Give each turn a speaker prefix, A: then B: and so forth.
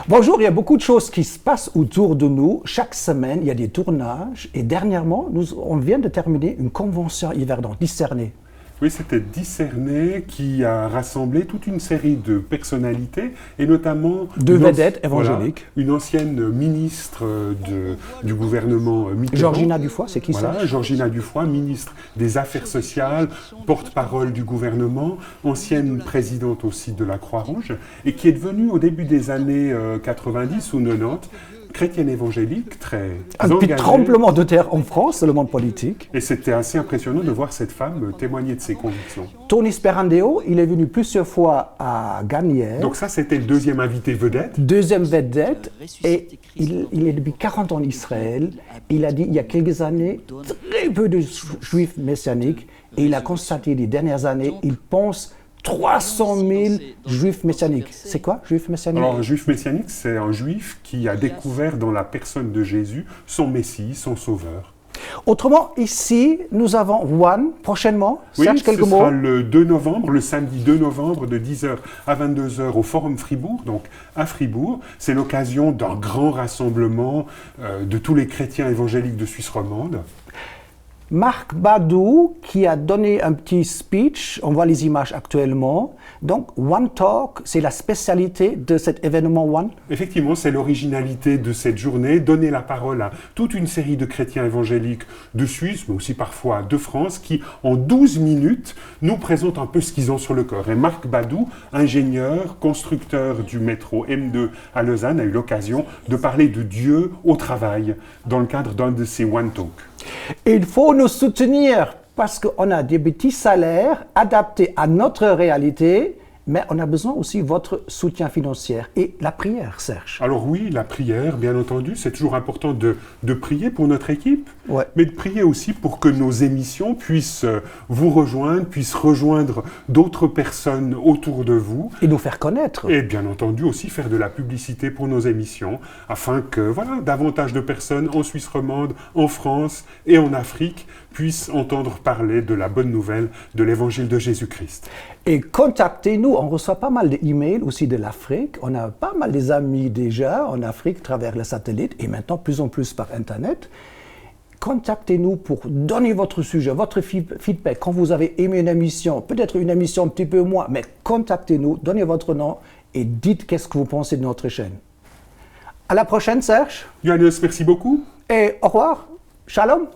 A: Bonjour, il y a beaucoup de choses qui se passent autour de nous. Chaque semaine, il y a des tournages. Et dernièrement, on vient de terminer une convention hivernante, Discerner.
B: Oui, c'était Discerner qui a rassemblé toute une série de personnalités et notamment
A: de vedettes évangéliques.
B: Voilà, une ancienne ministre du gouvernement Mitterrand.
A: Georgina Dufoy, c'est qui
B: voilà, ça Georgina Dufoy, ministre des Affaires sociales, porte-parole du gouvernement, ancienne présidente aussi de la Croix-Rouge et qui est devenue au début des années 90 ou 90 chrétienne évangélique, très
A: un
B: engagée.
A: petit tremblement de terre en France, dans le monde politique.
B: Et c'était assez impressionnant de voir cette femme témoigner de ses convictions.
A: Tony Sperandeo, il est venu plusieurs fois à Gagnères.
B: Donc ça, c'était le deuxième invité vedette.
A: Deuxième vedette, et il est depuis 40 ans en Israël. Il a dit, il y a quelques années, très peu de juifs messianiques, et il a constaté les dernières années, il pense 300 000 juifs messianiques. C'est quoi, juif messianique?
B: Alors, un juif messianique, c'est un juif qui a découvert dans la personne de Jésus son Messie, son sauveur.
A: Autrement, ici, nous avons One, prochainement.
B: Oui,
A: Serge, quelques mots.
B: Ce sera le 2 novembre, le samedi 2 novembre, de 10h à 22h au Forum Fribourg, donc à Fribourg. C'est l'occasion d'un grand rassemblement de tous les chrétiens évangéliques de Suisse romande.
A: Marc Badou qui a donné un petit speech, on voit les images actuellement. Donc One Talk, c'est la spécialité de cet événement One?
B: Effectivement, c'est l'originalité de cette journée, donner la parole à toute une série de chrétiens évangéliques de Suisse, mais aussi parfois de France, qui en 12 minutes nous présentent un peu ce qu'ils ont sur le corps. Et Marc Badou, ingénieur, constructeur du métro M2 à Lausanne, a eu l'occasion de parler de Dieu au travail dans le cadre d'un de ces One Talk.
A: Il faut nous soutenir parce qu'on a des petits salaires adaptés à notre réalité, mais on a besoin aussi de votre soutien financier et la prière, Serge.
B: Alors oui, la prière, bien entendu, c'est toujours important de prier pour notre équipe,
A: ouais.
B: Mais de prier aussi pour que nos émissions puissent vous rejoindre, puissent rejoindre d'autres personnes autour de vous.
A: Et nous faire connaître.
B: Et bien entendu aussi faire de la publicité pour nos émissions, afin que voilà, davantage de personnes en Suisse romande, en France et en Afrique puissent entendre parler de la bonne nouvelle de l'évangile de Jésus-Christ.
A: Et contactez-nous, on reçoit pas mal d'emails aussi de l'Afrique. On a pas mal des amis déjà en Afrique à travers le satellite et maintenant plus en plus par Internet. Contactez-nous pour donner votre sujet, votre feedback. Quand vous avez aimé une émission, peut-être une émission un petit peu moins, mais contactez-nous, donnez votre nom et dites qu'est-ce que vous pensez de notre chaîne. À la prochaine, Serge.
B: Johannes, merci beaucoup.
A: Et au revoir. Shalom.